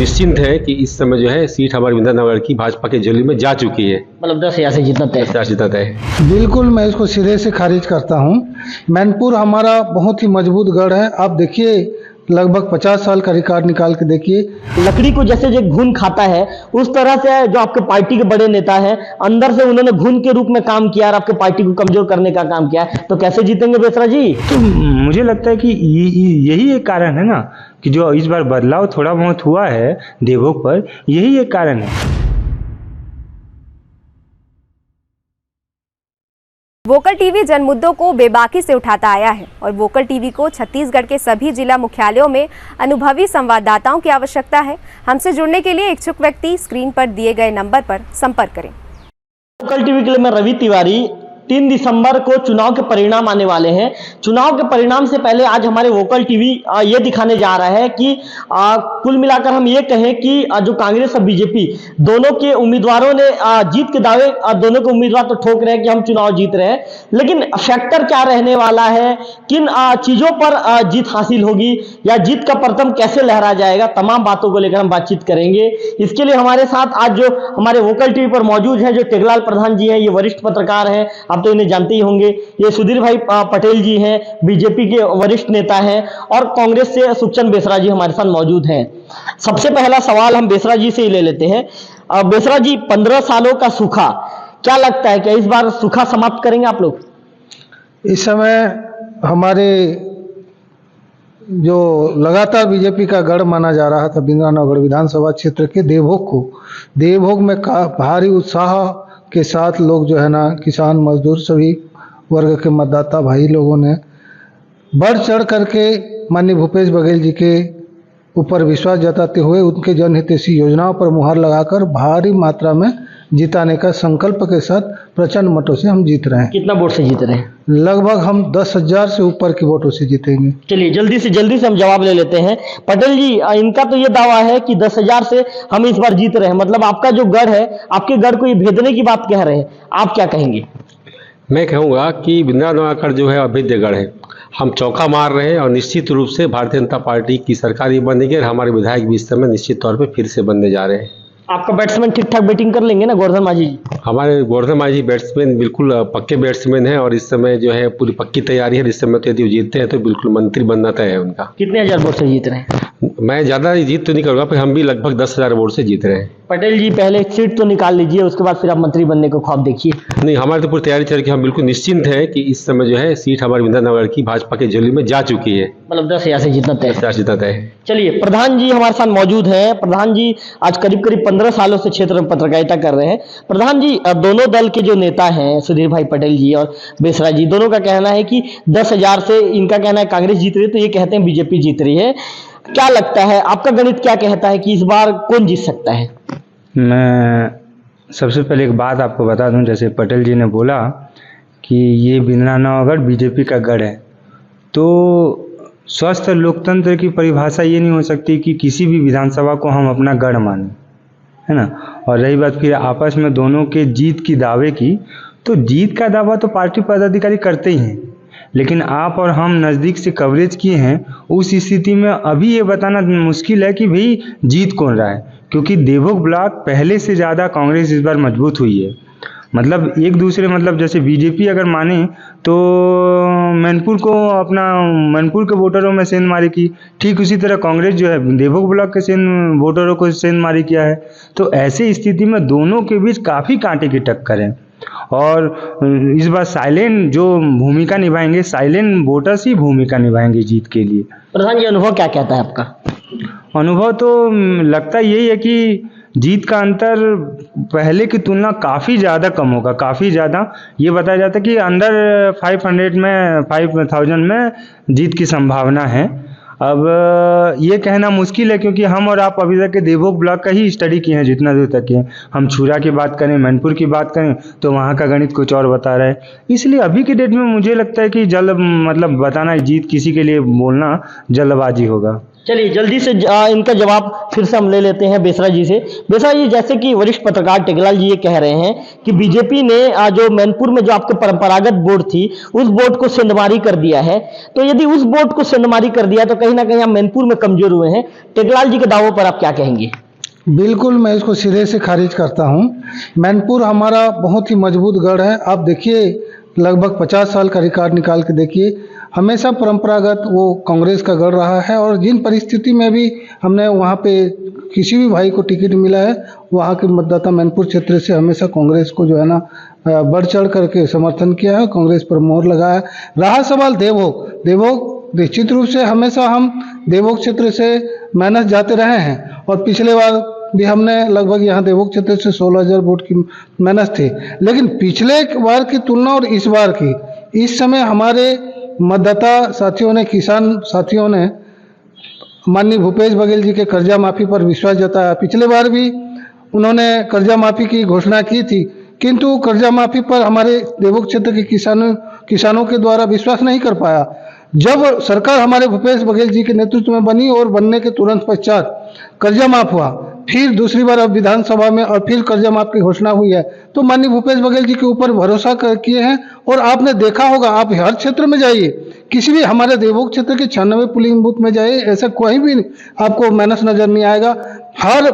निश्चिंत है कि इस समय जो है सीट हमारे विधाननगर की भाजपा के झोली में जा चुकी है। मतलब 10,000 से जीतना तय है। 10,000 जीता तय है। बिल्कुल, मैं इसको सिरे से खारिज करता हूँ। मैनपुर हमारा बहुत ही मजबूत गढ़ है। आप देखिए, लगभग 50 साल का रिकॉर्ड निकाल के देखिए। लकड़ी को जैसे जो घुन खाता है, उस तरह से जो आपके पार्टी के बड़े नेता हैं, अंदर से उन्होंने घुन के रूप में काम किया और आपके पार्टी को कमजोर करने का काम किया है। तो कैसे जीतेंगे बेसरा जी? तो मुझे लगता है कि यही एक कारण है ना, कि जो इस बार बदलाव थोड़ा बहुत हुआ है देवभोग पर, यही एक कारण है। वोकल टीवी जन मुद्दों को बेबाकी से उठाता आया है और वोकल टीवी को छत्तीसगढ़ के सभी जिला मुख्यालयों में अनुभवी संवाददाताओं की आवश्यकता है। हमसे जुड़ने के लिए इच्छुक व्यक्ति स्क्रीन पर दिए गए नंबर पर संपर्क करें। वोकल टीवी के लिए मैं रवि तिवारी। 3 दिसंबर को चुनाव के परिणाम आने वाले हैं। चुनाव के परिणाम से पहले आज हमारे वोकल टीवी ये दिखाने जा रहा है कि कुल मिलाकर हम ये कहें कि जो कांग्रेस और बीजेपी दोनों के उम्मीदवारों ने जीत के दावे, दोनों के उम्मीदवार तो ठोक रहे हैं कि हम चुनाव जीत रहे हैं, लेकिन फैक्टर क्या रहने वाला है, किन चीजों पर जीत हासिल होगी या जीत का प्रथम कैसे लहरा जाएगा, तमाम बातों को लेकर हम बातचीत करेंगे। इसके लिए हमारे साथ आज जो हमारे वोकल टीवी पर मौजूद है, जो टेगलाल प्रधान जी हैं, ये वरिष्ठ पत्रकार हैं, आप तो इन्हें जानते ही होंगे। ये सुधीर भाई पटेल जी हैं, बीजेपी के वरिष्ठ नेता हैं, और कांग्रेस से सुखचंद बेसरा जी हमारे साथ मौजूद हैं। सबसे पहला सवाल हम बेसरा जी से ही ले लेते हैं। बेसरा जी, 15 सालों का सूखा, क्या लगता है कि इस बार सूखा समाप्त करेंगे आप लोग? इस समय हमारे जो लगातार बीजेपी का गढ़ माना जा रहा था बिंद्रानगर विधानसभा क्षेत्र के देवभोग को, देवभोग में भारी उत्साह के साथ लोग जो है ना, किसान मजदूर सभी वर्ग के मतदाता भाई लोगों ने बढ़ चढ़ करके माननीय भूपेश बघेल जी के ऊपर विश्वास जताते हुए उनके जनहितैषी योजनाओं पर मुहर लगाकर भारी मात्रा में जिताने का संकल्प के साथ प्रचंड मतों से हम जीत रहे हैं। कितना वोट से जीत रहे हैं? लगभग हम 10,000 से ऊपर की वोटों से जीतेंगे। चलिए जल्दी से हम जवाब ले लेते हैं। पटेल जी, इनका तो ये दावा है कि 10,000 से हम इस बार जीत रहे हैं, मतलब आपका जो गढ़ है, आपके गढ़ को ये भेदने की बात कह रहे हैं, आप क्या कहेंगे? मैं कहूँगा कि बिंद्रानगर जो है अभेद्य गढ़ है। हम चौका मार रहे हैं और निश्चित रूप से भारतीय जनता पार्टी की सरकार ही बनेगी और हमारे विधायक भी इस समय निश्चित तौर पर फिर से बनने जा रहे हैं। आपका बैट्समैन ठीक ठाक बैटिंग कर लेंगे ना, गोवर्धन मांझी जी? हमारे गोवर्धन मांझी बैट्समैन बिल्कुल पक्के बैट्समैन हैं और इस समय जो है पूरी पक्की तैयारी है। इस समय तो यदि वो जीतते हैं तो बिल्कुल मंत्री बनना तय है उनका। कितने हजार वोट से जीत रहे हैं? मैं ज़्यादा जीत तो नहीं करूँगा, पर हम भी लगभग 10,000 वोट से जीत रहे हैं। पटेल जी, पहले एक सीट तो निकाल लीजिए, उसके बाद फिर आप मंत्री बनने को ख्वाब देखिए। नहीं, हमारी तो पूरी तैयारी चल रही है। हम बिल्कुल निश्चिंत है कि इस समय जो है सीट हमारे विधाननगर की भाजपा के झोली में जा चुकी है। मतलब 10,000 से जीतना तय है। 10,000 जीता तय है। चलिए, प्रधान जी हमारे साथ मौजूद हैं। प्रधान जी आज करीब 15 सालों से क्षेत्र में पत्रकारिता कर रहे हैं। प्रधान जी, दोनों दल के जो नेता हैं, सुधीर भाई पटेल जी और बेसरा जी, दोनों का कहना है कि 10,000 से, इनका कहना है कांग्रेस जीत रही है, तो ये कहते हैं बीजेपी जीत रही है। क्या लगता है, आपका गणित क्या कहता है कि इस बार कौन जीत सकता है? मैं सबसे पहले एक बात आपको बता दूं, जैसे पटेल जी ने बोला कि ये बिंद्रानगर बीजेपी का गढ़ है, तो स्वस्थ लोकतंत्र की परिभाषा ये नहीं हो सकती कि किसी भी विधानसभा को हम अपना गढ़ माने, है ना। और रही बात फिर आपस में दोनों के जीत की दावे की, तो जीत का दावा तो पार्टी पदाधिकारी करते ही हैं, लेकिन आप और हम नज़दीक से कवरेज किए हैं। उस स्थिति में अभी ये बताना मुश्किल है कि भाई जीत कौन रहा है, क्योंकि देवभोग ब्लॉक पहले से ज़्यादा कांग्रेस इस बार मजबूत हुई है। मतलब एक दूसरे, मतलब जैसे बीजेपी अगर माने तो मैनपुर को अपना मैनपुर के वोटरों में सेंधमारी की, ठीक उसी तरह कांग्रेस जो है देवभोग ब्लॉक के वोटरों को सेंधमारी किया है। तो ऐसी स्थिति में दोनों के बीच काफ़ी कांटे की टक्कर है और इस बार साइलेंट जो भूमिका निभाएंगे, साइलेंट वोटर्स ही भूमिका निभाएंगे जीत के लिए। प्रधान जी, अनुभव क्या कहता है आपका? अनुभव तो लगता यही है कि जीत का अंतर पहले की तुलना काफ़ी ज़्यादा कम होगा, काफ़ी ज़्यादा। ये बताया जाता है कि अंडर 5,000 में जीत की संभावना है। अब ये कहना मुश्किल है, क्योंकि हम और आप अभी तक के देवभोग ब्लॉक का ही स्टडी किए हैं जितना दूर तक है। हम छुरा की बात करें, मैनपुर की बात करें, तो वहाँ का गणित कुछ और बता रहा है। इसलिए अभी के डेट में मुझे लगता है कि मतलब बताना जीत किसी के लिए बोलना जल्दबाजी होगा। चलिए जल्दी से इनका जवाब फिर से हम ले लेते हैं बेसरा जी से। बेसरा जी, जैसे कि वरिष्ठ पत्रकार टेकलाल जी ये कह रहे हैं कि बीजेपी ने जो मैनपुर में जो आपके परंपरागत वोट थी उस वोट को सेंधमारी कर दिया है, तो यदि उस वोट को सेंधमारी कर दिया तो कहीं ना कहीं आप मैनपुर में कमजोर हुए हैं। टेकलाल जी के दावों पर आप क्या कहेंगे? बिल्कुल, मैं इसको सिरे से खारिज करता हूं। मैनपुर हमारा बहुत ही मजबूत गढ़ है। आप देखिए, लगभग 50 साल का रिकॉर्ड निकाल के देखिए, हमेशा परंपरागत वो कांग्रेस का गढ़ रहा है। और जिन परिस्थिति में भी हमने वहाँ पे किसी भी भाई को टिकट मिला है, वहाँ के मतदाता मैनपुर क्षेत्र से हमेशा कांग्रेस को जो है ना बढ़ चढ़ करके समर्थन किया है, कांग्रेस पर मोहर लगाया है। रहा सवाल देवभोग निश्चित रूप से हमेशा हम देवभोग क्षेत्र से मेहनत जाते रहे हैं और पिछले बार भी हमने लगभग यहाँ देवभोग क्षेत्र से 16,000 वोट की मेहनत थी। लेकिन पिछले बार की तुलना और इस बार की, इस समय हमारे मतदाता साथियों ने, किसान साथियों ने माननीय भूपेश बघेल जी के कर्जा माफ़ी पर विश्वास जताया। पिछले बार भी उन्होंने कर्जा माफ़ी की घोषणा की थी, किंतु कर्जा माफ़ी पर हमारे देवभोग क्षेत्र के किसानों के द्वारा विश्वास नहीं कर पाया। जब सरकार हमारे भूपेश बघेल जी के नेतृत्व में बनी और बनने के तुरंत पश्चात कर्जा माफ हुआ, फिर दूसरी बार अब विधानसभा में और फिर कर्जा माफ की घोषणा हुई है, तो माननीय भूपेश बघेल जी के ऊपर भरोसा किए हैं। और आपने देखा होगा, आप हर क्षेत्र में जाइए, किसी भी हमारे देवभोग क्षेत्र के 96 पोलिंग बूथ में जाइए, ऐसा कोई भी आपको माइनस नजर नहीं आएगा। हर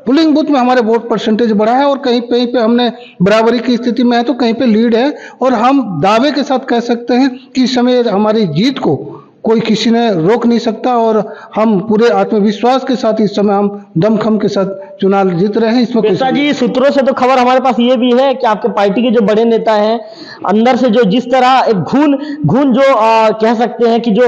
पोलिंग बूथ में हमारे वोट परसेंटेज बढ़ा है और कहीं पे हमने बराबरी की स्थिति में है, तो कहीं पे लीड है। और हम दावे के साथ कह सकते हैं कि इस समय हमारी जीत को कोई किसी ने रोक नहीं सकता और हम पूरे आत्मविश्वास के साथ इस समय हम दमखम के साथ चुनाव जीत रहे हैं। इसमें बेसरा जी, सूत्रों से तो खबर हमारे पास ये भी है कि आपके पार्टी के जो बड़े नेता हैं, अंदर से जो जिस तरह एक घून जो कह सकते हैं कि जो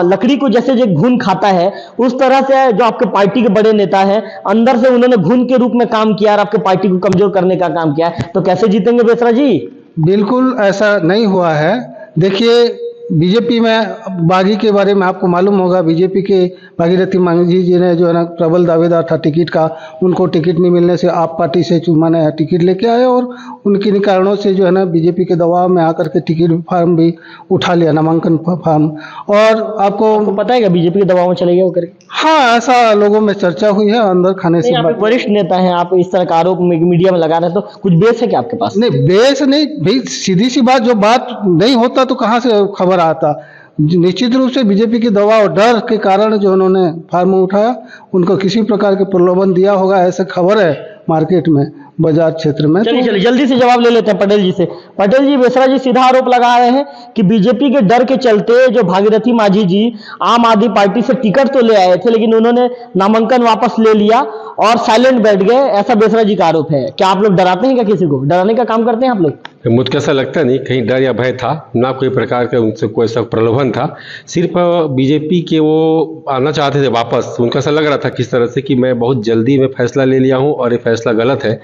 लकड़ी को जैसे जो घून खाता है, उस तरह से जो आपके पार्टी के बड़े नेता हैं, अंदर से उन्होंने घून के रूप में काम किया और आपके पार्टी को कमजोर करने का काम किया है। तो कैसे जीतेंगे बेसरा जी? बिल्कुल ऐसा नहीं हुआ है। देखिए, बीजेपी में बागी के बारे में आपको मालूम होगा, बीजेपी के भागीरथी मांझी जी ने जो है ना प्रबल दावेदार था टिकट का, उनको टिकट नहीं मिलने से आप पार्टी से माने टिकट लेके आए और उनके कारणों से जो है ना बीजेपी के दबाव में आकर के टिकट फॉर्म भी उठा लिया, नामांकन फॉर्म। और आपको पता है क्या बीजेपी के दबाव में चले गए वो करके? हाँ, ऐसा लोगों में चर्चा हुई है अंदर खाने से। आप वरिष्ठ नेता हैं, आप इस तरह का आरोप मीडिया में लगा रहे हैं, तो कुछ बेस है क्या आपके पास? नहीं, बेस नहीं भाई, सीधी सी बात, जो बात नहीं होता तो कहाँ से खबर आता। निश्चित रूप से बीजेपी के दबाव और डर के कारण जो उन्होंने फार्म उठाया, उनको किसी प्रकार के प्रलोभन दिया होगा, ऐसा खबर है मार्केट में, बाजार क्षेत्र में। चलिए जल्दी से जवाब ले लेते हैं पटेल जी से। पटेल जी, बेसरा जी सीधा आरोप लगा रहे हैं कि बीजेपी के डर के चलते जो भागीरथी मांझी जी आम आदमी पार्टी से टिकट तो ले आए थे, लेकिन उन्होंने नामांकन वापस ले लिया और साइलेंट बैठ गए, ऐसा बेसरा जी का आरोप है। क्या आप लोग डराते हैं क्या? किसी को डराने का काम करते हैं आप लोग? मुझको ऐसा लगता नहीं कहीं डर या भय था, ना कोई प्रकार का उनसे कोई ऐसा प्रलोभन था। सिर्फ बीजेपी के वो आना चाहते थे वापस। उनको ऐसा लग रहा था किस तरह से कि मैं बहुत जल्दी में फैसला ले लिया हूँ और ये फैसला गलत है,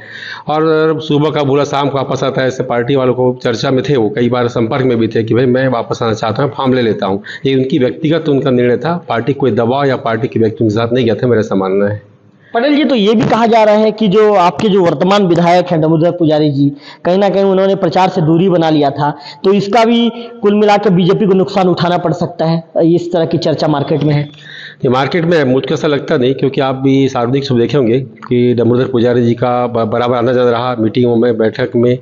और सुबह का भूला शाम को वापस आता है। ऐसे पार्टी वालों को चर्चा में थे, वो कई बार संपर्क में भी थे कि भाई मैं वापस आना चाहता हूँ, फॉर्म ले लेता हूँ। ये उनकी व्यक्तिगत उनका निर्णय था, पार्टी कोई दबाव या पार्टी के व्यक्ति उनके साथ नहीं गया था, मेरा ऐसा मानना है। पटेल जी, तो ये भी कहा जा रहा है कि जो आपके जो वर्तमान विधायक हैं दामोदर पुजारी जी, कहीं ना कहीं उन्होंने प्रचार से दूरी बना लिया था, तो इसका भी कुल मिलाकर बीजेपी को नुकसान उठाना पड़ सकता है, इस तरह की चर्चा मार्केट में है। ये मार्केट में मुझको ऐसा लगता नहीं, क्योंकि आप भी सार्वजनिक सब देखे होंगे कि दामोदर पुजारी जी का बराबर आना जाना रहा मीटिंगों में, बैठक में।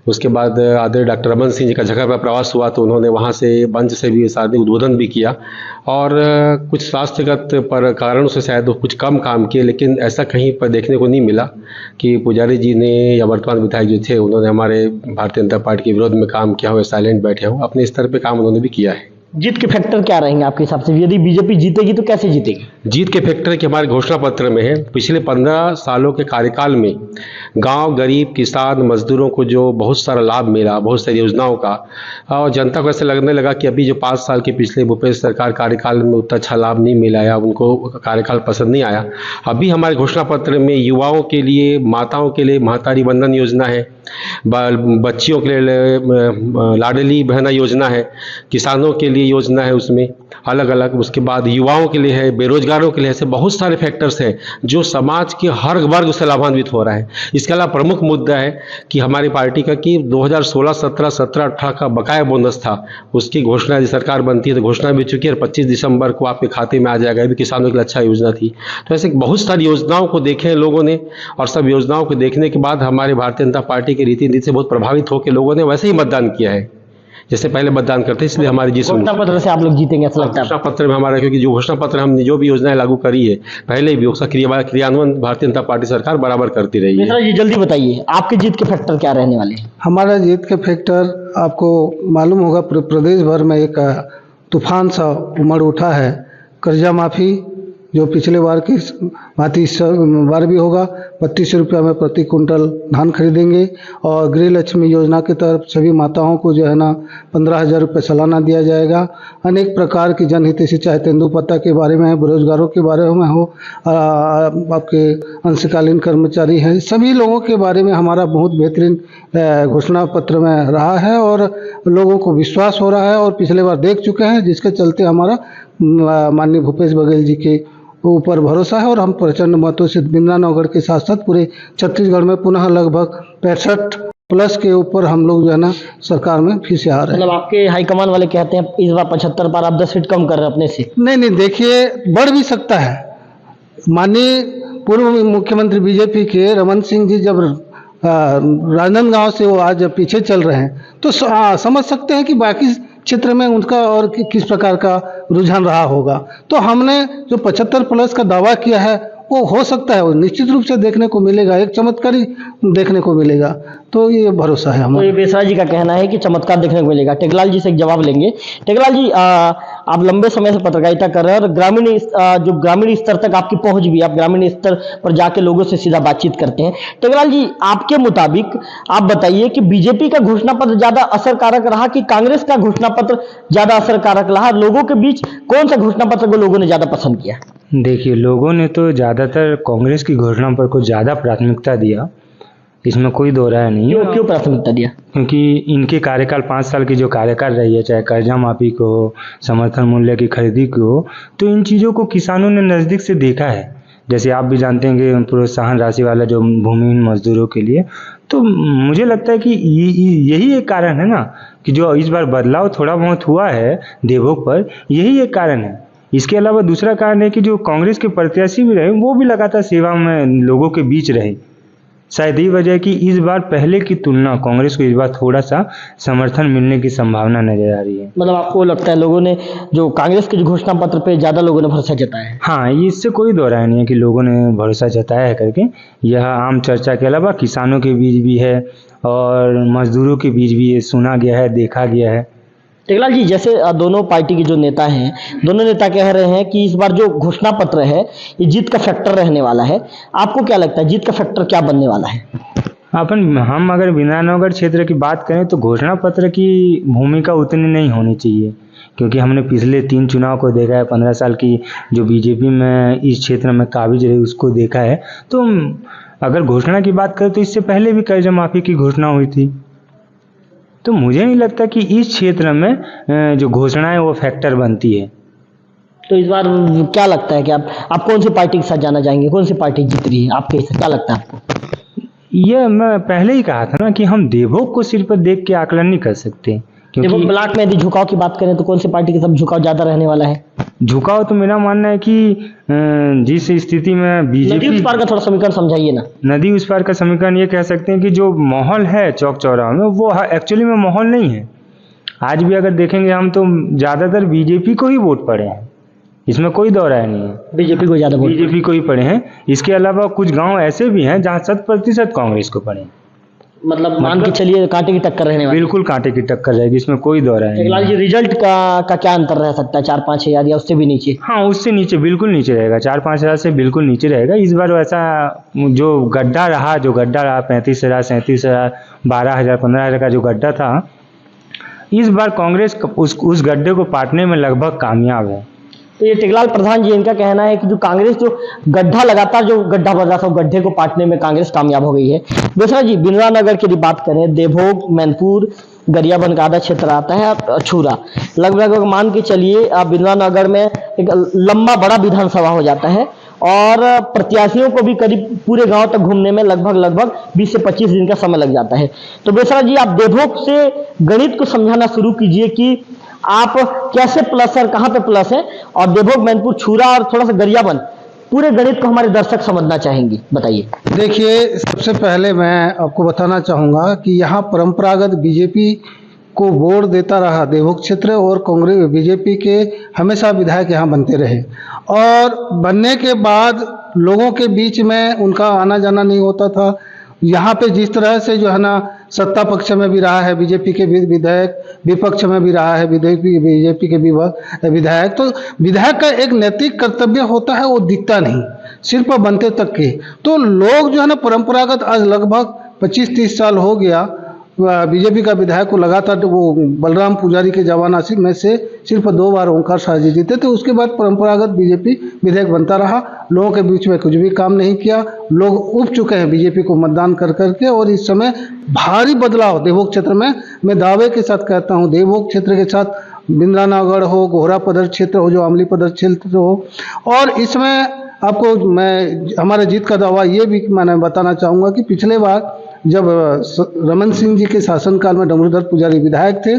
उसके बाद आदरणीय डॉक्टर रमन सिंह जी का जगह पर प्रवास हुआ, तो उन्होंने वहाँ से मंच से भी सार्वजनिक उद्बोधन भी किया, और कुछ स्वास्थ्यगत पर कारणों से शायद कुछ कम काम किए, लेकिन ऐसा कहीं पर देखने को नहीं मिला कि पुजारी जी ने या वर्तमान विधायक जो थे उन्होंने हमारे भारतीय जनता पार्टी के विरोध में काम किया हो, साइलेंट बैठे हो। अपने स्तर पर काम उन्होंने भी किया है। जीत के फैक्टर क्या रहेंगे आपके हिसाब से? यदि बीजेपी जीतेगी तो कैसे जीतेगी? जीत के फैक्टर कि हमारे घोषणा पत्र में है, पिछले 15 सालों के कार्यकाल में गांव, गरीब, किसान, मजदूरों को जो बहुत सारा लाभ मिला, बहुत सारी योजनाओं का, और जनता को ऐसा लगने लगा कि अभी जो 5 साल के पिछले भूपेश सरकार कार्यकाल में उतना अच्छा लाभ नहीं मिला या उनको कार्यकाल पसंद नहीं आया। अभी हमारे घोषणा पत्र में युवाओं के लिए, माताओं के लिए महतारी वंदन योजना है, बच्चियों के लिए लाडली बहना योजना है, किसानों के लिए योजना है उसमें अलग अलग। उसके बाद युवाओं के लिए है बेरोजगार बेरोजगारों के लिए ऐसे बहुत सारे फैक्टर्स हैं जो समाज के हर वर्ग से लाभान्वित हो रहा है। इसके अलावा प्रमुख मुद्दा है कि हमारी पार्टी का कि 2016, 17, 17, 18 का बकाया बोनस था, उसकी घोषणा यदि सरकार बनती है तो घोषणा भी चुकी है और 25 दिसंबर को आपके खाते में आ जाएगा। ये भी किसानों के लिए अच्छा योजना थी। तो ऐसे बहुत सारी योजनाओं को देखे हैं लोगों ने, और सब योजनाओं को देखने के बाद हमारे भारतीय जनता पार्टी के रीति नीति से बहुत प्रभावित होकर लोगों ने वैसे ही मतदान किया है जैसे पहले मतदान करते, इसलिए हमारी जीत घोषणा पत्र से आप लोग जीतेंगे ऐसा लगता है? घोषणा पत्र में हमारा, क्योंकि जो घोषणा पत्र हमने जो भी योजनाएं लागू करी है पहले भी उसका क्रियान्वयन भारतीय जनता पार्टी सरकार बराबर करती रही है। मिश्रा जी जल्दी बताइए आपके जीत के फैक्टर क्या रहने वाले हैं? हमारा जीत के फैक्टर आपको मालूम होगा, प्रदेश भर में एक तूफान सा उमड़ उठा है। कर्जा माफ़ी जो पिछले बार की भांति इस बार भी होगा, 3200 रुपया में प्रति कुंटल धान खरीदेंगे। और गृह लक्ष्मी योजना की तरफ सभी माताओं को जो है ना 15,000 रुपये सालाना दिया जाएगा। अनेक प्रकार की जनहित से, चाहे तेंदुपत्ता के बारे में है, बेरोजगारों के बारे में हो, आपके अंशकालीन कर्मचारी हैं, सभी लोगों के बारे में हमारा बहुत बेहतरीन घोषणा पत्र में रहा है और लोगों को विश्वास हो रहा है और पिछले बार देख चुके हैं, जिसके चलते हमारा माननीय भूपेश बघेल जी के ऊपर भरोसा है और हम प्रचंड मतों से बिंद्रानवगढ़ के साथ साथ पूरे छत्तीसगढ़ में पुनः लगभग 65+ के ऊपर हम लोग जो है ना सरकार में फिर से आ रहे हैं। मतलब आपके हाईकमान वाले कहते हैं इस बार 75 पर आप 10 सीट कम कर रहे हैं अपने से? नहीं, देखिए बढ़ भी सकता है। माननीय पूर्व मुख्यमंत्री बीजेपी के रमन सिंह जी जब राजनांदगांव से वो आज पीछे चल रहे हैं तो समझ सकते हैं कि बाकी क्षेत्र में उनका और किस प्रकार का रुझान रहा होगा। तो हमने जो 75+ का दावा किया है वो हो सकता है, वो निश्चित रूप से देखने को मिलेगा, एक चमत्कार ही देखने को मिलेगा। तो ये भरोसा है तो हमारा। ये बेसरा जी का कहना है कि चमत्कार देखने को मिलेगा। टेकलाल जी से एक जवाब लेंगे। टेकलाल जी आप लंबे समय से पत्रकारिता कर रहे हैं और ग्रामीण स्तर तक आपकी पहुंच भी, आप ग्रामीण स्तर पर जाके लोगों से सीधा बातचीत करते हैं। टेकलाल जी आपके मुताबिक आप बताइए कि बीजेपी का घोषणा पत्र ज्यादा असरकारक रहा कि कांग्रेस का घोषणा पत्र ज्यादा असरकारक रहा? लोगों के बीच कौन सा घोषणा पत्र को लोगों ने ज्यादा पसंद किया? देखिए, लोगों ने तो ज़्यादातर कांग्रेस की घोषणा पर को ज़्यादा प्राथमिकता दिया, इसमें कोई दो राय नहीं है। क्यों प्राथमिकता दिया? क्योंकि इनके कार्यकाल 5 साल की जो कार्यकाल रही है, चाहे कर्जा माफी को हो, समर्थन मूल्य की खरीदी को हो, तो इन चीज़ों को किसानों ने नज़दीक से देखा है। जैसे आप भी जानते हैं कि प्रोत्साहन राशि वाला जो भूमिहीन मजदूरों के लिए, तो मुझे लगता है कि यही एक कारण है ना कि जो इस बार बदलाव थोड़ा बहुत हुआ है देवभोग पर, यही एक कारण है। इसके अलावा दूसरा कारण है कि जो कांग्रेस के प्रत्याशी भी रहे वो भी लगातार सेवा में लोगों के बीच रहे। शायद यही वजह है कि इस बार पहले की तुलना कांग्रेस को इस बार थोड़ा सा समर्थन मिलने की संभावना नजर आ रही है। मतलब आपको लगता है लोगों ने जो कांग्रेस के जो घोषणा पत्र पे ज्यादा लोगों ने भरोसा जताया है? हाँ, इससे कोई दो राय नहीं है कि लोगों ने भरोसा जताया है करके। यह आम चर्चा के अलावा किसानों के बीच भी है और मजदूरों के बीच भी सुना गया है, देखा गया है। टेकलाल जी जैसे दोनों पार्टी के जो नेता हैं, दोनों नेता कह रहे हैं कि इस बार जो घोषणा पत्र है ये जीत का फैक्टर रहने वाला है। आपको क्या लगता है जीत का फैक्टर क्या बनने वाला है? हम अगर बिंद्रानवगढ़ क्षेत्र की बात करें तो घोषणा पत्र की भूमिका उतनी नहीं होनी चाहिए, क्योंकि हमने पिछले 3 चुनाव को देखा है। 15 साल की जो बीजेपी में इस क्षेत्र में काबिज रही उसको देखा है। तो अगर घोषणा की बात करें तो इससे पहले भी कर्जा माफी की घोषणा हुई थी। तो मुझे नहीं लगता कि इस क्षेत्र में जो घोषणाएं वो फैक्टर बनती है। तो इस बार क्या लगता है कि आप कौन सी पार्टी के साथ जाना चाहेंगे? कौन सी पार्टी जीत रही है आपके हिसाब? क्या लगता है आपको? ये मैं पहले ही कहा था ना कि हम देवभोग को सिर्फ देख के आकलन नहीं कर सकते, क्योंकि ब्लॉक में यदि झुकाव की बात करें तो कौन सी पार्टी के साथ झुकाव ज्यादा रहने वाला है? झुकाव तो मेरा मानना है कि जिस स्थिति में बीजेपी, नदी उस पार का थोड़ा समीकरण समझाइए ना। नदी उस पार का समीकरण ये कह सकते हैं कि जो माहौल है चौक चौराहा में वो एक्चुअली में माहौल नहीं है। आज भी अगर देखेंगे हम तो ज़्यादातर बीजेपी को ही वोट पड़े हैं, इसमें कोई दो राय नहीं है। बीजेपी को ज़्यादा वोट, बीजेपी को ही पड़े हैं। इसके अलावा कुछ गाँव ऐसे भी हैं जहाँ 100% कांग्रेस को पड़े हैं। मतलब मान के चलिए कांटे की टक्कर रहने वाली। बिल्कुल कांटे की टक्कर रहेगी, इसमें कोई दो राय नहीं। टेकलाल जी रिजल्ट का क्या अंतर रह सकता है? 4-5 हज़ार या उससे भी नीचे? हाँ, उससे नीचे, बिल्कुल नीचे रहेगा। 4-5 हज़ार से बिल्कुल नीचे रहेगा। इस बार वैसा जो गड्ढा रहा 35,000, 37,000, 12,000, 15,000 का जो गड्ढा था, इस बार कांग्रेस उस गड्ढे को पाटने में लगभग कामयाब है। तो ये टेकलाल प्रधान जी, इनका कहना है कि जो कांग्रेस जो गड्ढा लगातार जो गड्ढा बन रहा था, गड्ढे को पाटने में कांग्रेस कामयाब हो गई है। दूसरा जी, बिंद्रा नगर की बात करें, देवभोग, मैनपुर, गरियाबंद का आधा क्षेत्र आता है, छूरा, लगभग मान के चलिए आप बिंद्रा नगर में एक लंबा बड़ा विधानसभा हो जाता है और प्रत्याशियों को भी करीब पूरे गांव तक घूमने में लगभग 20 से 25 दिन का समय लग जाता है। तो बेसरा जी, आप देवभोग से गणित को समझाना शुरू कीजिए कि आप कैसे प्लस है और कहां पे प्लस है, और देवभोग, मैनपुर, छूरा और थोड़ा सा गरियाबंद, पूरे गणित को हमारे दर्शक समझना चाहेंगे, बताइए। देखिए, सबसे पहले मैं आपको बताना चाहूँगा कि यहाँ परंपरागत बीजेपी को वोट देता रहा देवभोग क्षेत्र, और कांग्रेस बीजेपी के हमेशा विधायक यहाँ बनते रहे, और बनने के बाद लोगों के बीच में उनका आना जाना नहीं होता था। यहाँ पे जिस तरह से जो है ना सत्ता पक्ष में भी रहा है बीजेपी के विधायक, विपक्ष में भी रहा है बीजेपी के विधायक, तो विधायक का एक नैतिक कर्तव्य होता है, वो दिखता नहीं, सिर्फ बनते तक के। तो लोग जो है ना परंपरागत आज लगभग 25-30 साल हो गया बीजेपी का विधायक को लगातार, वो बलराम पुजारी के जमाना में से सिर्फ 2 बार ओंकार शाह जी जीते थे, उसके बाद परंपरागत बीजेपी विधायक बनता रहा, लोगों के बीच में कुछ भी काम नहीं किया। लोग उब चुके हैं बीजेपी को मतदान कर करके, और इस समय भारी बदलाव देवभोग क्षेत्र में, मैं दावे के साथ कहता हूँ, देवभोग क्षेत्र के साथ बिंद्रा नगर हो, गोहरा पदर क्षेत्र हो, जो अमली पदर क्षेत्र हो, और इसमें आपको मैं हमारे जीत का दावा ये भी मैंने बताना चाहूँगा कि पिछले बार जब रमन सिंह जी के शासनकाल में डमरूधर पुजारी विधायक थे,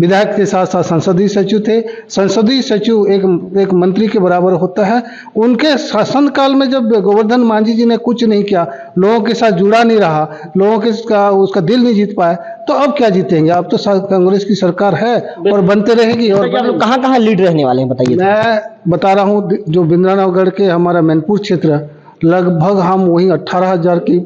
विधायक के साथ साथ संसदीय सचिव थे। संसदीय सचिव एक मंत्री के बराबर होता है। उनके शासनकाल में जब गोवर्धन मांझी जी ने कुछ नहीं किया, लोगों के साथ जुड़ा नहीं रहा, लोगों के उसका दिल नहीं जीत पाए, तो अब क्या जीतेंगे? अब तो कांग्रेस की सरकार है और बनते रहेगी। और कहाँ कहाँ लीड रहने वाले हैं, बताइए। मैं बता रहा हूँ, जो बिंद्रानगढ़ के हमारा मैनपुर क्षेत्र, लगभग हम वहीं 18,000 की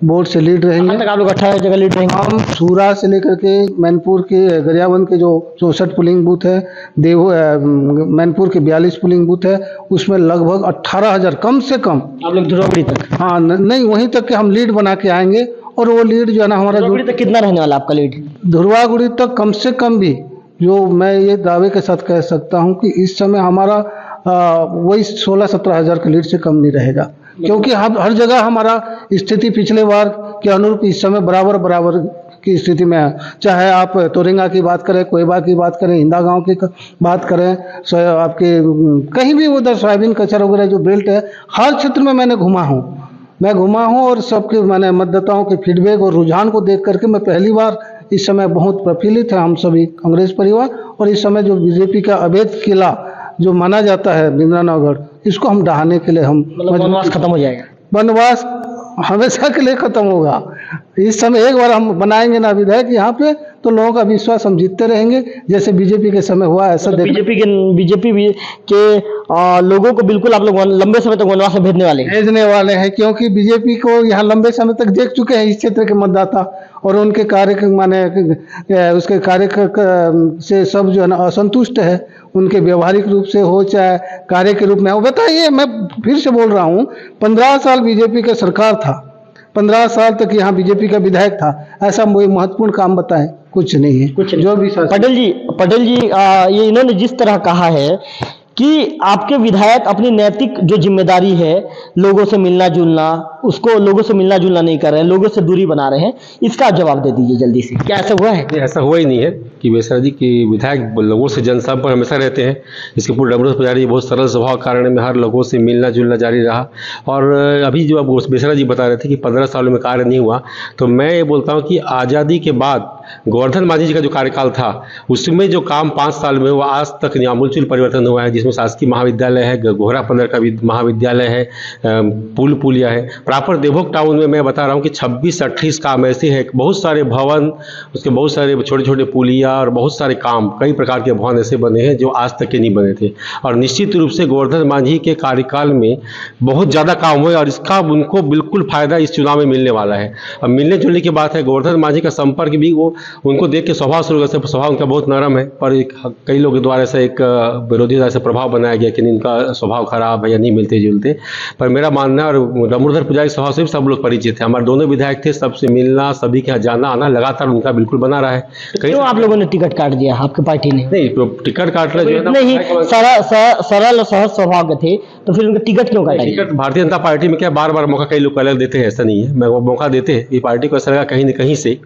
वोट से लीड रहेंगे। तक आप लोग 18 जगह लीड रहेंगे। हम सूरा से लेकर के मैनपुर के गरियाबंद के जो 64 पोलिंग बूथ है, मैनपुर के 42 पोलिंग बूथ है, उसमें लगभग 18,000 कम से कम आप लोग धुरागुड़ी तक। हाँ, नहीं, वहीं तक के हम लीड बना के आएंगे। और वो लीड जो है ना हमारा धुरागुड़ी तक कितना रहने वाला आपका लीड? धुरागुड़ी तक कम से कम भी, जो मैं ये दावे के साथ कह सकता हूँ कि इस समय हमारा वही 16-17 हज़ार के लीड से कम नहीं रहेगा, क्योंकि हर जगह हमारा स्थिति पिछले बार के अनुरूप इस समय बराबर की स्थिति में है। चाहे आप तोरिंगा की बात करें, कोयबा की बात करें, हिंदा गांव की बात करें, आपके कहीं भी उधर सोयाबीन कचरा वगैरह जो बेल्ट है, हर क्षेत्र में मैं घुमा हूँ और सबके मैंने मतदाताओं के फीडबैक और रुझान को देख करके मैं पहली बार इस समय बहुत प्रफुल्लित है हम सभी कांग्रेस परिवार। और इस समय जो बीजेपी का अवैध किला जो माना जाता है बिंद्रानगढ़, इसको हम ढहाने के लिए हम वनवास खत्म हो जाएगा। वनवास हमेशा के लिए खत्म होगा। इस समय एक बार हम बनाएंगे ना विधायक यहाँ पे, तो लोगों का विश्वास हम जीतते रहेंगे, जैसे बीजेपी के समय हुआ ऐसा। बीजेपी के लोगों को बिल्कुल आप लोग लंबे समय तक वनवास में भेजने वाले हैं, क्योंकि बीजेपी को यहाँ लंबे समय तक देख चुके हैं इस क्षेत्र के मतदाता, और उनके कार्य माने उसके कार्य से सब जो है ना असंतुष्ट है, उनके व्यवहारिक रूप से हो चाहे कार्य के रूप में हो। बताइए, मैं फिर से बोल रहा हूँ, 15 साल बीजेपी का सरकार था, 15 साल तक यहाँ बीजेपी का विधायक था, ऐसा कोई महत्वपूर्ण काम बताएं? कुछ नहीं है, कुछ जो भी। पटेल जी ये इन्होंने जिस तरह कहा है कि आपके विधायक अपनी नैतिक जो जिम्मेदारी है, लोगों से मिलना जुलना, उसको लोगों से मिलना जुलना नहीं कर रहे हैं, लोगों से दूरी बना रहे हैं, इसका जवाब दे दीजिए जल्दी से। क्या ऐसा हुआ है? ऐसा हुआ ही नहीं है कि बेसरा जी की विधायक लोगों से जनसंपर्क हमेशा रहते हैं। इसके पूर्व डमरूधर पुजारी बहुत सरल स्वभाव के कारण में हर लोगों से मिलना जुलना जारी रहा। और अभी जो अब बेसरा जी बता रहे थे कि 15 सालों में कार्य नहीं हुआ, तो मैं ये बोलता हूँ कि आज़ादी के बाद गोवर्धन मांझी जी का जो कार्यकाल था, उसमें जो काम 5 साल में हुआ, आज तक आमूलचूल परिवर्तन हुआ है, जिसमें शासकीय महाविद्यालय है, गोहरा पंदर का भी महाविद्यालय है, पुलिया है। प्रॉपर देवभोग टाउन में मैं बता रहा हूँ कि 26-28 काम ऐसे हैं, बहुत सारे भवन, उसके बहुत सारे छोटे छोटे पुलिया और बहुत सारे काम, कई प्रकार के भवन ऐसे बने हैं जो आज तक के नहीं बने थे। और निश्चित रूप से गोवर्धन मांझी के कार्यकाल में बहुत ज़्यादा काम हुए और इसका उनको बिल्कुल फायदा इस चुनाव में मिलने वाला है। अब मिलने जुलने की बात है, गोवर्धन मांझी का संपर्क भी वो उनको देख के स्वभाव शुरू से स्वभाव उनका बहुत नरम है, पर कई लोगों के द्वारा ऐसा एक विरोधी द्वारा ऐसा प्रभाव बनाया गया कि इनका स्वभाव खराब है या नहीं मिलते जुलते। पर मेरा मानना है, और दामोदर पुजारी स्वभाव से भी सब लोग परिचित हैं, हमारे दोनों विधायक थे, सबसे मिलना, सभी के यहाँ जाना आना लगातार उनका बिल्कुल बना रहा है। क्यों आप लोगों ने टिकट काट दिया आपकी पार्टी ने? नहीं, तो टिकट काटना जो है ना, नहीं, सरल और सहज स्वभाव के थे, तो फिर उनका टिकट क्यों काटा? टिकट भारतीय जनता पार्टी में क्या बार बार मौका कई लोग अलग देते हैं, ऐसा नहीं है, मैं वो मौका देते हैं। ये पार्टी को ऐसा लगा कहीं न कहीं से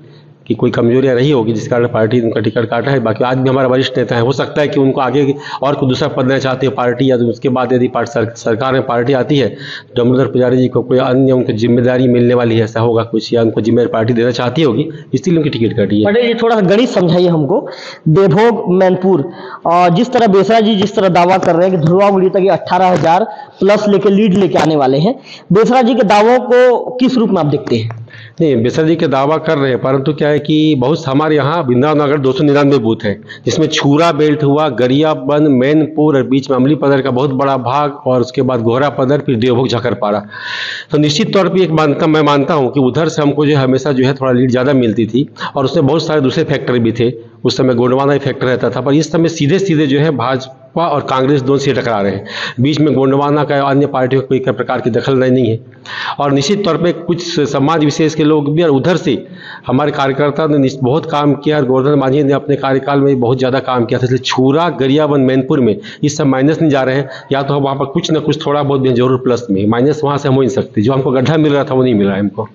कि कोई कमजोरियां रही होगी जिस कारण पार्टी उनका टिकट काटा है। बाकी आज भी हमारा वरिष्ठ नेता है, हो सकता है कि उनको आगे और कोई दूसरा पद देना चाहते हैं पार्टी, या तो उसके बाद यदि सरकार में पार्टी आती है तो दामोदर पुजारी जी को कोई अन्य उनको जिम्मेदारी मिलने वाली है, ऐसा होगा कुछ, या उनको जिम्मेदारी पार्टी देना चाहती होगी, इसलिए उनकी टिकट काटी है। पटेल जी थोड़ा सा गणित समझाइए हमको। देवभोग मैनपुर, और जिस तरह बेसरा जी जिस तरह दावा कर रहे हैं कि ध्रुवागुड़ी तक 18,000 प्लस लेके लीड लेके आने वाले हैं, बेसरा जी के दावों को किस रूप में आप देखते हैं? नहीं, बेसरा जी के दावा कर रहे हैं, परंतु क्या है कि बहुत हमारे यहाँ वृंदावन नगर 299 बूथ है, जिसमें छूरा बेल्ट हुआ, गरियाबंद, मैनपुर और बीच में अमली पदर का बहुत बड़ा भाग, और उसके बाद गोहरा पदर, फिर देवभोग झकरपाड़ा। तो निश्चित तौर पर मैं मानता हूँ कि उधर से हमको जो हमेशा जो है थोड़ा लीड ज़्यादा मिलती थी, और उसमें बहुत सारे दूसरे फैक्टर भी थे। उस समय गोंडवाना ही फैक्टर रहता था, पर इस समय सीधे सीधे जो है भाजपा और कांग्रेस दोनों से टकरा रहे हैं। बीच में गोंडवाना का अन्य पार्टियों को कोई प्रकार की दखल नहीं है, और निश्चित तौर पे कुछ समाज विशेष के लोग भी, और उधर से हमारे कार्यकर्ता ने बहुत काम किया, और गोवर्धन मांझी ने अपने कार्यकाल में बहुत ज़्यादा काम किया था। इसलिए छूरा, गरियाबंद, मैनपुर में इस सब माइनस नहीं जा रहे हैं, या तो हम वहाँ पर कुछ ना कुछ थोड़ा बहुत भी जरूर प्लस में, माइनस वहाँ से हम हो नहीं सकते। जो हमको गड्ढा मिल रहा था वो नहीं मिल रहा है हमको,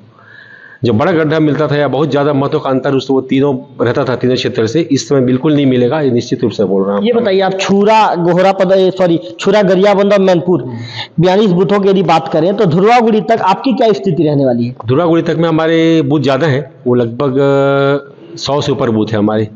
जो बड़ा गड्ढा मिलता था या बहुत ज़्यादा मतों का अंतर उस वो तीनों रहता था, तीनों क्षेत्र से, इस समय बिल्कुल नहीं मिलेगा, ये निश्चित रूप से बोल रहा हूँ। ये बताइए आप छूरा, गरियाबंद और मैनपुर 42 बूथों की यदि बात करें तो ध्रुवागुड़ी तक आपकी क्या स्थिति रहने वाली है? ध्रुवागुड़ी तक में हमारे बूथ ज़्यादा हैं, वो लगभग 100 से ऊपर बूथ है हमारे,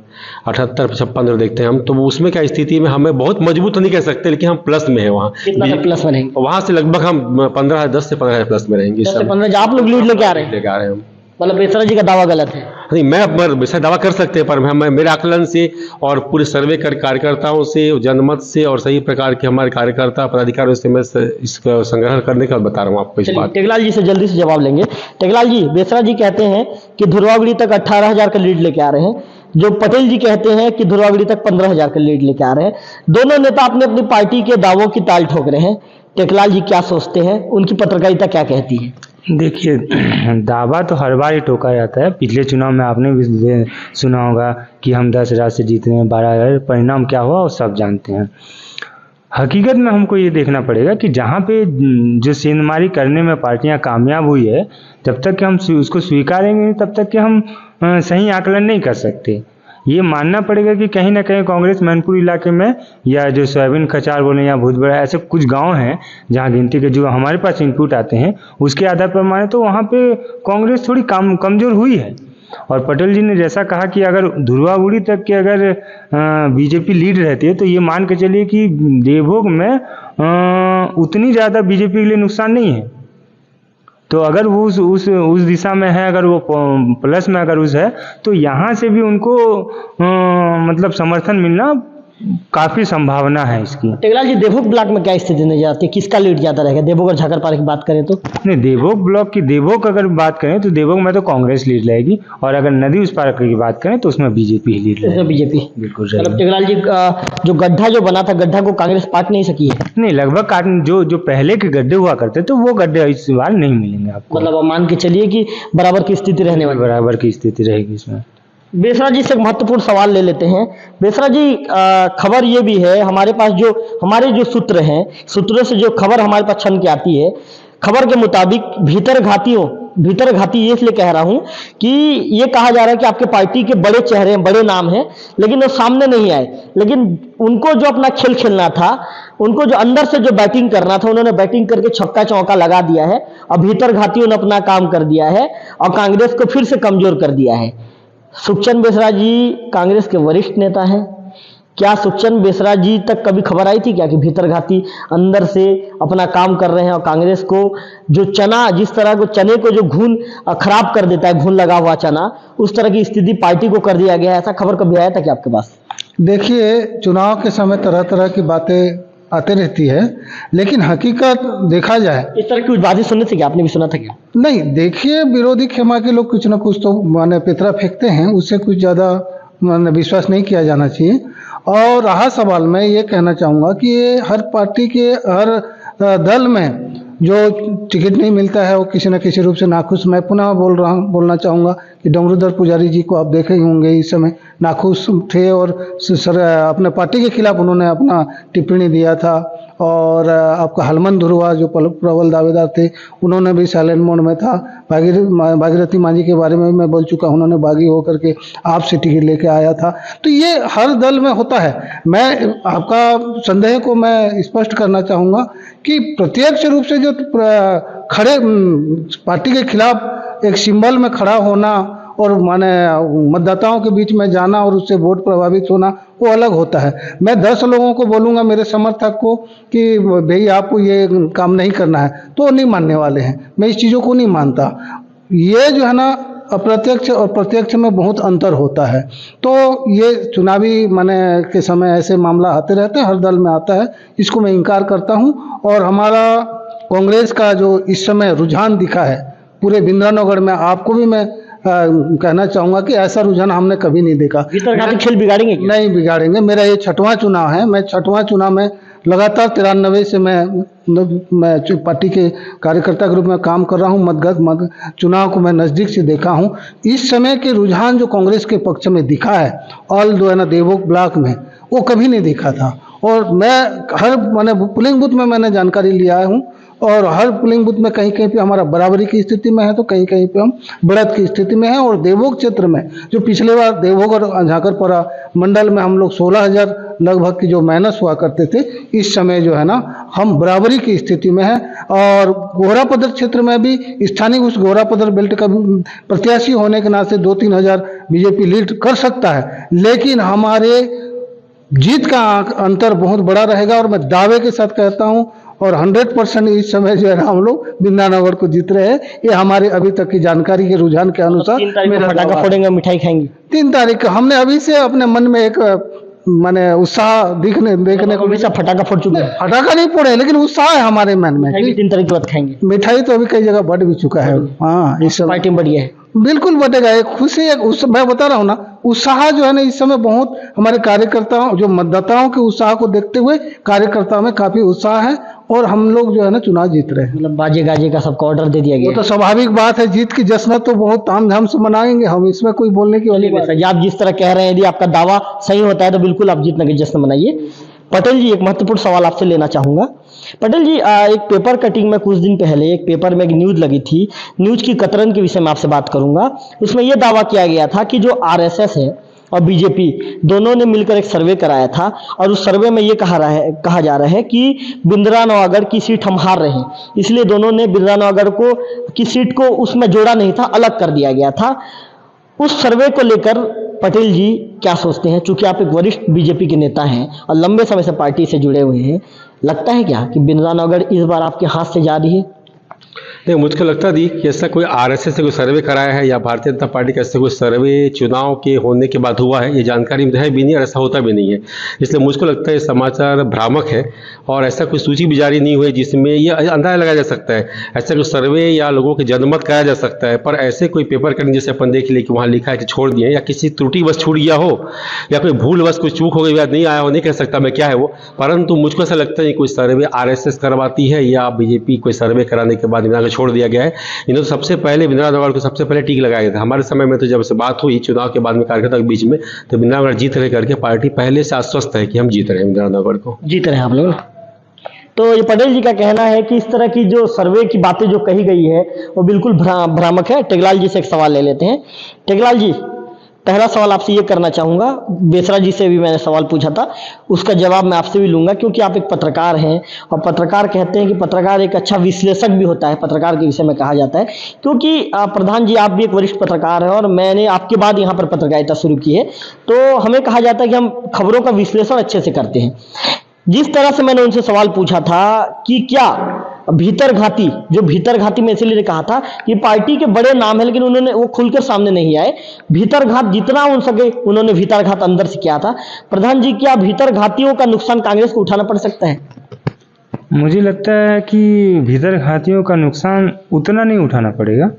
78-56 देखते हैं हम, तो उसमें क्या स्थिति में हमें बहुत मजबूत तो नहीं कह सकते, लेकिन हम प्लस में है वहाँ। कितना प्लस में रहेंगे? वहाँ से लगभग हम 10 से 15 प्लस में रहेंगे। 10 से 15 आप लोग लीड लेके आ रहे हैं हम। मतलब बेसरा जी का दावा गलत है? नहीं, मैं वैसा दावा कर सकते हैं, पर मेरे आकलन से और पूरे सर्वे कर कार्यकर्ताओं से, जनमत से, और सही प्रकार के हमारे कार्यकर्ता पदाधिकारियों से मैं इसका संग्रह करने का बता रहा हूँ आपको इस बात। टेकलाल जी से जल्दी से जवाब लेंगे। टेकलाल जी, बेसरा जी कहते हैं कि ध्रुवागुड़ी तक 18,000 का लीड लेके आ रहे हैं, जो पटेल जी कहते हैं कि ध्रुवागुड़ी तक 15,000 का लीड लेके आ रहे हैं। दोनों नेता अपने अपनी पार्टी के दावों की ताल ठोक रहे हैं। टेकलाल जी क्या सोचते हैं, उनकी पत्रकारिता क्या कहती है? देखिए, दावा तो हर बार ही टोका जाता है। पिछले चुनाव में आपने भी सुना होगा कि हम 10 राज्य से जीते हैं, 12, परिणाम क्या हुआ वो सब जानते हैं। हकीकत में हमको ये देखना पड़ेगा कि जहाँ पे जो सेंधमारी करने में पार्टियां कामयाब हुई है, जब तक कि हम उसको स्वीकारेंगे तब तक कि हम सही आकलन नहीं कर सकते। ये मानना पड़ेगा कि कहीं ना कहीं कांग्रेस मैनपुर इलाके में, या जो सोयाबीन खचार बोले या भूतबड़ा, ऐसे कुछ गांव हैं जहां गिनती के जो हमारे पास इनपुट आते हैं उसके आधार पर माने तो वहां पे कांग्रेस थोड़ी कमजोर हुई है। और पटेल जी ने जैसा कहा कि अगर ध्रुवागुड़ी तक की अगर बीजेपी लीड रहती है तो ये मान के चलिए कि देवभोग में उतनी ज़्यादा बीजेपी के लिए नुकसान नहीं है। तो अगर वो उस दिशा में है, अगर वो प्लस में अगर उस है, तो यहाँ से भी उनको मतलब समर्थन मिलना काफी संभावना है इसकी। टेकलाल जी, देवभोग ब्लॉक में क्या स्थिति नजर आती है, किसका लीड ज्यादा रहेगा? देवभोग और झकरपाड़ा की बात करें तो? नहीं, देवभोग अगर बात करें तो देवभोग में तो कांग्रेस लीड रहेगी, और अगर नदी उस पार की बात करें तो उसमें बीजेपी ही लीड रहेगी। बीजेपी बिल्कुल। मतलब टेकलाल जी, जो गड्ढा जो बना था, गड्ढा को कांग्रेस काट नहीं सकी है? नहीं, लगभग काट, जो पहले के गड्ढे हुआ करते तो वो गड्ढे इस बार नहीं मिलेंगे आपको। मतलब आप मान के चलिए कि बराबर की स्थिति रहने वाली, बराबर की स्थिति रहेगी इसमें। बेसरा जी से एक महत्वपूर्ण सवाल ले लेते हैं। बेसरा जी, खबर ये भी है हमारे पास, जो हमारे जो सूत्र हैं, सूत्रों से जो खबर हमारे पास छन के आती है, खबर के मुताबिक भीतर घाती ये इसलिए कह रहा हूं कि ये कहा जा रहा है कि आपके पार्टी के बड़े चेहरे हैं, बड़े नाम हैं, लेकिन वो सामने नहीं आए। लेकिन उनको जो अपना खेल खेलना था, उनको जो अंदर से जो बैटिंग करना था, उन्होंने बैटिंग करके छक्का चौका लगा दिया है, और भीतर घातियों ने अपना काम कर दिया है और कांग्रेस को फिर से कमजोर कर दिया है। सुखचंद बेसरा जी कांग्रेस के वरिष्ठ नेता हैं, क्या सुखचंद बेसरा जी तक कभी खबर आई थी क्या कि भीतर घाती अंदर से अपना काम कर रहे हैं, और कांग्रेस को जो चना, जिस तरह को चने को जो घुन खराब कर देता है, घुन लगा हुआ चना, उस तरह की स्थिति पार्टी को कर दिया गया है? ऐसा खबर कभी आया था क्या आपके पास? देखिए, चुनाव के समय तरह तरह की बातें आते रहती है, लेकिन हकीकत देखा जाए, इस तरह की कुछ बातें सुनने से क्या आपने भी सुना था क्या? नहीं देखिए, विरोधी खेमा के लोग कुछ ना कुछ तो माने पेतरा फेंकते हैं, उससे कुछ ज़्यादा माने विश्वास नहीं किया जाना चाहिए। और रहा सवाल, मैं ये कहना चाहूँगा कि ये हर पार्टी के हर दल में जो टिकट नहीं मिलता है वो किसी न किसी रूप से नाखुश, मैं पुनः बोलना चाहूँगा कि डमरूधर पुजारी जी को आप देखे ही होंगे, इस समय नाखुश थे और अपने पार्टी के खिलाफ उन्होंने अपना टिप्पणी दिया था। और आपका हलमन धुरवा जो प्रबल दावेदार थे, उन्होंने भी साइलेंट मोड में था। भागीरथी मांझी के बारे में मैं बोल चुका हूँ, उन्होंने बागी होकर के आपसे टिकट लेके आया था। तो ये हर दल में होता है। मैं आपका संदेह को मैं स्पष्ट करना चाहूँगा कि प्रत्यक्ष रूप से जो खड़े पार्टी के खिलाफ एक सिंबल में खड़ा होना और माने मतदाताओं के बीच में जाना और उससे वोट प्रभावित होना, वो अलग होता है। मैं 10 लोगों को बोलूँगा, मेरे समर्थक को, कि भाई आपको ये काम नहीं करना है, तो नहीं मानने वाले हैं। मैं इस चीज़ों को नहीं मानता। ये जो है ना, अप्रत्यक्ष और प्रत्यक्ष में बहुत अंतर होता है। तो ये चुनावी माने के समय ऐसे मामला आते रहते हैं, हर दल में आता है, इसको मैं इनकार करता हूँ। और हमारा कांग्रेस का जो इस समय रुझान दिखा है पूरे बिंद्रानगर में, आपको भी मैं कहना चाहूँगा कि ऐसा रुझान हमने कभी नहीं देखा। इस तरह का खेल बिगाड़ेंगे क्या? नहीं बिगाड़ेंगे। मेरा ये 6वां चुनाव है। मैं 6वां चुनाव में लगातार 93 से मैं पार्टी के कार्यकर्ता के रूप में काम कर रहा हूँ। चुनाव को मैं नज़दीक से देखा हूँ। इस समय के रुझान जो कांग्रेस के पक्ष में दिखा है, ऑल जो है ना देवोग ब्लॉक में, वो कभी नहीं दिखा था। और मैं हर माने पोलिंग बूथ में मैंने जानकारी लिया हूँ, और हर पोलिंग बूथ में कहीं कहीं पे हमारा बराबरी की स्थिति में है, तो कहीं कहीं पे हम बढ़त की स्थिति में है। और देवोग क्षेत्र में जो पिछले बार देवोग और झाकरपुरा मंडल में हम लोग 16,000 लगभग की जो माइनस हुआ करते थे, इस समय जो है ना हम बराबरी की स्थिति में है। और गोहरापदर क्षेत्र में भी स्थानीय उस गोहरापदर बेल्ट का प्रत्याशी होने के नाते 2-3 हज़ार बीजेपी लीड कर सकता है, लेकिन हमारे जीत का अंतर बहुत बड़ा रहेगा। और मैं दावे के साथ कहता हूं, और 100% इस समय जो है ना हम लोग बिंद्रानगर को जीत रहे हैं। ये हमारे अभी तक की जानकारी के रुझान के अनुसार। 3 तारीख को पटाखा फोड़ेंगे, मिठाई खाएंगे। 3 तारीख को हमने अभी से अपने मन में एक माने उत्साह देखने को। हमेशा पटाखा फोड़ चुके हैं? फटाखा नहीं फोड़े, लेकिन उत्साह है हमारे मन में। 3 तारीख के बाद खाएंगे मिठाई तो अभी कई जगह बढ़ भी चुका है। हाँ, इस समय पार्टी में बढ़िया है, बिल्कुल बढ़ेगा। एक खुशी, मैं बता रहा हूँ ना, उत्साह जो है ना इस समय बहुत हमारे कार्यकर्ताओं, जो मतदाताओं के उत्साह को देखते हुए कार्यकर्ताओं में काफी उत्साह है। और हम लोग जो है ना चुनाव जीत रहे हैं। मतलब बाजे गाजे का सबको ऑर्डर दे दिया गया। वो तो स्वाभाविक बात है, जीत की जश्न तो बहुत तामझाम से मनाएंगे हम, इसमें कोई बोलने की वाली बात। आप जिस तरह कह रहे हैं, यदि आपका दावा सही होता है तो बिल्कुल आप जीतने की जश्न मनाइए। पटेल जी, एक महत्वपूर्ण सवाल आपसे लेना चाहूंगा। पटेल जी, एक पेपर कटिंग में कुछ दिन पहले एक पेपर में एक न्यूज लगी थी, न्यूज की कतरन के विषय में आपसे बात करूंगा। उसमें यह दावा किया गया था कि जो आरएसएस है और बीजेपी दोनों ने मिलकर एक सर्वे कराया था, और उस सर्वे में ये कहा जा रहा है कि बिंद्रानवागढ़ की सीट हम हार रहे हैं, इसलिए दोनों ने बिंद्रानवागढ़ की सीट को उसमें जोड़ा नहीं था, अलग कर दिया गया था। उस सर्वे को लेकर पटेल जी क्या सोचते हैं? चूंकि आप एक वरिष्ठ बीजेपी के नेता हैं और लंबे समय से पार्टी से जुड़े हुए हैं, लगता है क्या कि बिंद्रानवागढ़ इस बार आपके हाथ से जा रही है? नहीं, मुझको लगता नहीं कि ऐसा कोई आरएसएस से कोई सर्वे कराया है या भारतीय जनता पार्टी का ऐसा कोई सर्वे चुनाव के होने के बाद हुआ है, ये जानकारी मुझे है भी नहीं और ऐसा होता भी नहीं है। इसलिए मुझको लगता है ये समाचार भ्रामक है और ऐसा कोई सूची भी जारी नहीं हुई जिसमें ये अंदाजा लगाया जा सकता है। ऐसा कोई सर्वे या लोगों के जनमत कराया जा सकता है, पर ऐसे कोई पेपर कटिंग जैसे अपन देख लिए कि वहाँ लिखा है कि छोड़ दिए, या किसी त्रुटि बस छूट गया हो या कोई भूल बस कोई चूक हो गई, याद नहीं आया हो, नहीं कह सकता मैं क्या है वो। परंतु मुझको ऐसा लगता है कोई सर्वे आरएसएस करवाती है या बीजेपी कोई सर्वे कराने के बाद छोड़ दिया गया है। इन्होंने तो सबसे पहले बिंद्रानवागढ़ को सबसे पहले टिक लगाया था। हमारे समय में तो जब से बात हुई चुनाव के बाद में कार्यकर्ता के बीच में, तो बिंद्रानवागढ़ जीत रहे करके पार्टी पहले से आश्वस्त है कि हम जीत रहे हैं, बिंद्रानवागढ़ को जीत रहे हैं हम लोग। तो ये पटेल जी का कहना है कि इस तरह की जो सर्वे की बातें जो कही गई है वो बिल्कुल भ्रामक है। टेगलाल जी से एक सवाल ले लेते हैं। टेगलाल जी, पहला सवाल आपसे ये करना चाहूँगा, बेसरा जी से भी मैंने सवाल पूछा था, उसका जवाब मैं आपसे भी लूँगा, क्योंकि आप एक पत्रकार हैं और पत्रकार कहते हैं कि पत्रकार एक अच्छा विश्लेषक भी होता है, पत्रकार के विषय में कहा जाता है। क्योंकि प्रधान जी, आप भी एक वरिष्ठ पत्रकार हैं और मैंने आपके बाद यहाँ पर पत्रकारिता शुरू की है, तो हमें कहा जाता है कि हम खबरों का विश्लेषण अच्छे से करते हैं। जिस तरह से मैंने उनसे सवाल पूछा था कि क्या भीतर घाती, जो भीतर घाती में इसलिए कहा था कि पार्टी के बड़े नाम है लेकिन उन्होंने वो खुलकर सामने नहीं आए, भीतर घात जितना हो सके उन्होंने भीतर घात अंदर से किया था। प्रधान जी, क्या भीतर घातियों का नुकसान कांग्रेस को उठाना पड़ सकता है? मुझे लगता है कि भीतर घातियों का नुकसान उतना नहीं उठाना पड़ेगा।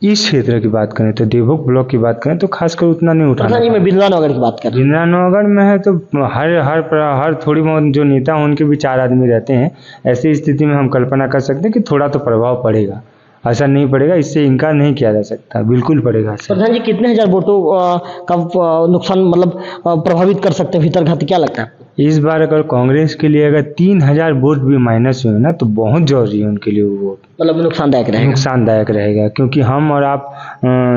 इस क्षेत्र की बात करें तो देवभोग ब्लॉक की बात करें तो खासकर उतना नहीं उठाना प्रधान जी, मैं बिंद्रानगर की बात कर रहा हूँ। जिंद्रानगर में है तो हर थोड़ी बहुत जो नेता हैं उनके भी 4 आदमी रहते हैं। ऐसी स्थिति में हम कल्पना कर सकते हैं कि थोड़ा तो प्रभाव पड़ेगा, ऐसा नहीं पड़ेगा, इससे इनकार नहीं किया जा सकता, बिल्कुल पड़ेगा। प्रधान जी, कितने हजार वोटों का नुकसान मतलब प्रभावित कर सकते हैं भीतर घाती, क्या लगता है? इस बार अगर कांग्रेस के लिए अगर 3000 वोट भी माइनस हुए ना तो बहुत जरूरी है उनके लिए वो वोट, मतलब नुकसानदायक रहेगा। क्योंकि हम और आप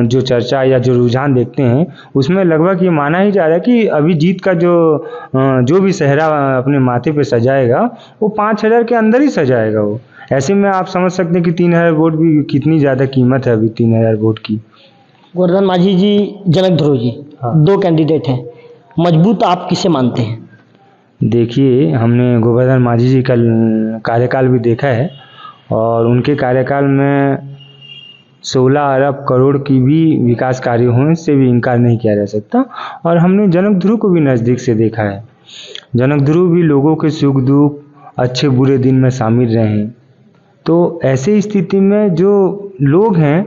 जो चर्चा या जो रुझान देखते हैं उसमें लगभग ये माना ही जा रहा है कि अभी जीत का जो भी सेहरा अपने माथे पे सजाएगा वो 5000 के अंदर ही सजाएगा वो। ऐसे में आप समझ सकते हैं कि 3000 वोट भी कितनी ज़्यादा कीमत है अभी 3000 वोट की। गोवर्धन माझी जी, जनक ध्रुव जी, हाँ। 2 कैंडिडेट हैं, मजबूत आप किसे मानते हैं? देखिए, हमने गोवर्धन माझी जी का कार्यकाल भी देखा है और उनके कार्यकाल में 16 अरब करोड़ की भी विकास कार्य हुए, इससे भी इनकार नहीं किया जा सकता। और हमने जनक ध्रुव को भी नज़दीक से देखा है। जनक ध्रुव भी लोगों के सुख दुख, अच्छे बुरे दिन में शामिल रहे हैं। तो ऐसी स्थिति में जो लोग हैं,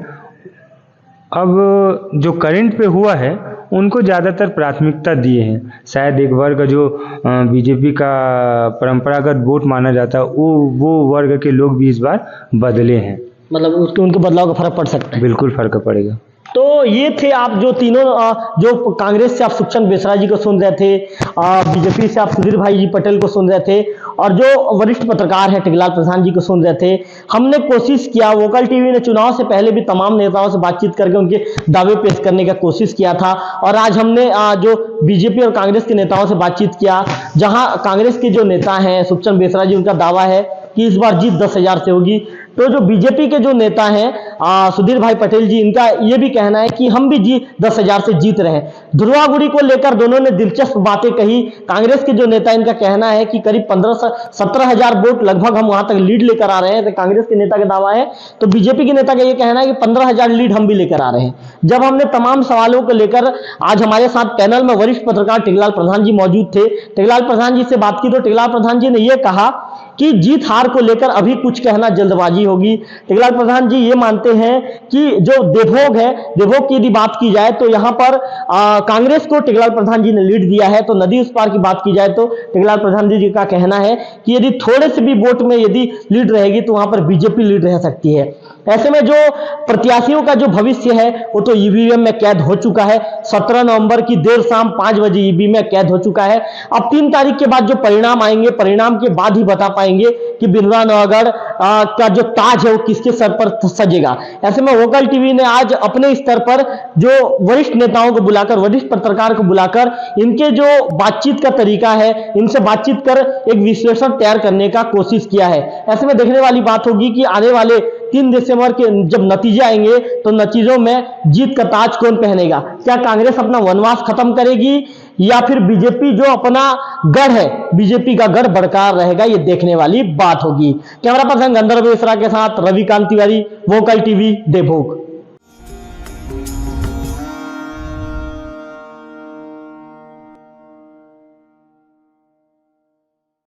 अब जो करंट पे हुआ है उनको ज़्यादातर प्राथमिकता दिए हैं। शायद एक वर्ग जो बीजेपी का परंपरागत वोट माना जाता है वो वर्ग के लोग भी इस बार बदले हैं, मतलब उनके बदलाव का फर्क पड़ सकता है। बिल्कुल फर्क पड़ेगा। तो ये थे आप जो तीनों, जो कांग्रेस से आप सुखचंद बेसरा जी को सुन रहे थे, बीजेपी से आप सुधीर भाई जी पटेल को सुन रहे थे, और जो वरिष्ठ पत्रकार हैं टेकलाल प्रधान जी को सुन रहे थे। हमने कोशिश किया, वोकल टीवी ने चुनाव से पहले भी तमाम नेताओं से बातचीत करके उनके दावे पेश करने का कोशिश किया था, और आज हमने जो बीजेपी और कांग्रेस के नेताओं से बातचीत किया, जहां कांग्रेस के जो नेता हैं सुखचंद बेसरा जी, उनका दावा है कि इस बार जीत 10,000 से होगी। तो जो बीजेपी के जो नेता हैं सुधीर भाई पटेल जी, इनका ये भी कहना है कि हम भी 10,000 से जीत रहे हैं। धुर्वागुड़ी को लेकर दोनों ने दिलचस्प बातें कही। कांग्रेस के जो नेता, इनका कहना है कि करीब 15-17,000 वोट लगभग हम वहां तक लीड लेकर आ रहे हैं, तो कांग्रेस के नेता का दावा है। तो बीजेपी के नेता का ये कहना है कि 15,000 लीड हम भी लेकर आ रहे हैं। जब हमने तमाम सवालों को लेकर, आज हमारे साथ पैनल में वरिष्ठ पत्रकार टेकलाल प्रधान जी मौजूद थे, टेकलाल प्रधान जी से बात की तो टेकलाल प्रधान जी ने यह कहा कि जीत हार को लेकर अभी कुछ कहना जल्दबाजी होगी। टेकलाल प्रधान जी ये मानते हैं कि जो देवभोग है, देवभोग की यदि बात की जाए तो यहां पर कांग्रेस को टेकलाल प्रधान जी ने लीड दिया है। तो नदी उस पार की बात की जाए तो टेकलाल प्रधान जी का कहना है कि यदि थोड़े से भी वोट में यदि लीड रहेगी तो वहां पर बीजेपी लीड रह सकती है। ऐसे में जो प्रत्याशियों का जो भविष्य है वो तो ईवीएम में कैद हो चुका है। 17 नवंबर की देर शाम 5 बजे ईवीएम में कैद हो चुका है। अब 3 तारीख के बाद जो परिणाम आएंगे, परिणाम के बाद ही बता पाएंगे कि बिंद्रानगर का जो ताज है वो किसके सर पर सजेगा। ऐसे में वोकल टीवी ने आज अपने स्तर पर जो वरिष्ठ नेताओं को बुलाकर, वरिष्ठ पत्रकार को बुलाकर, इनके जो बातचीत का तरीका है, इनसे बातचीत कर एक विश्लेषण तैयार करने का कोशिश किया है। ऐसे में देखने वाली बात होगी कि आने वाले 3 दिसंबर के जब नतीजे आएंगे तो नतीजों में जीत का ताज कौन पहनेगा। क्या कांग्रेस अपना वनवास खत्म करेगी या फिर बीजेपी जो अपना गढ़ है, बीजेपी का गढ़ बरकरार रहेगा, ये देखने वाली बात होगी। कैमरा पर्सन गंधर्व बेसरा के साथ रविकांत तिवारी, वोकल टीवी, देवभोग।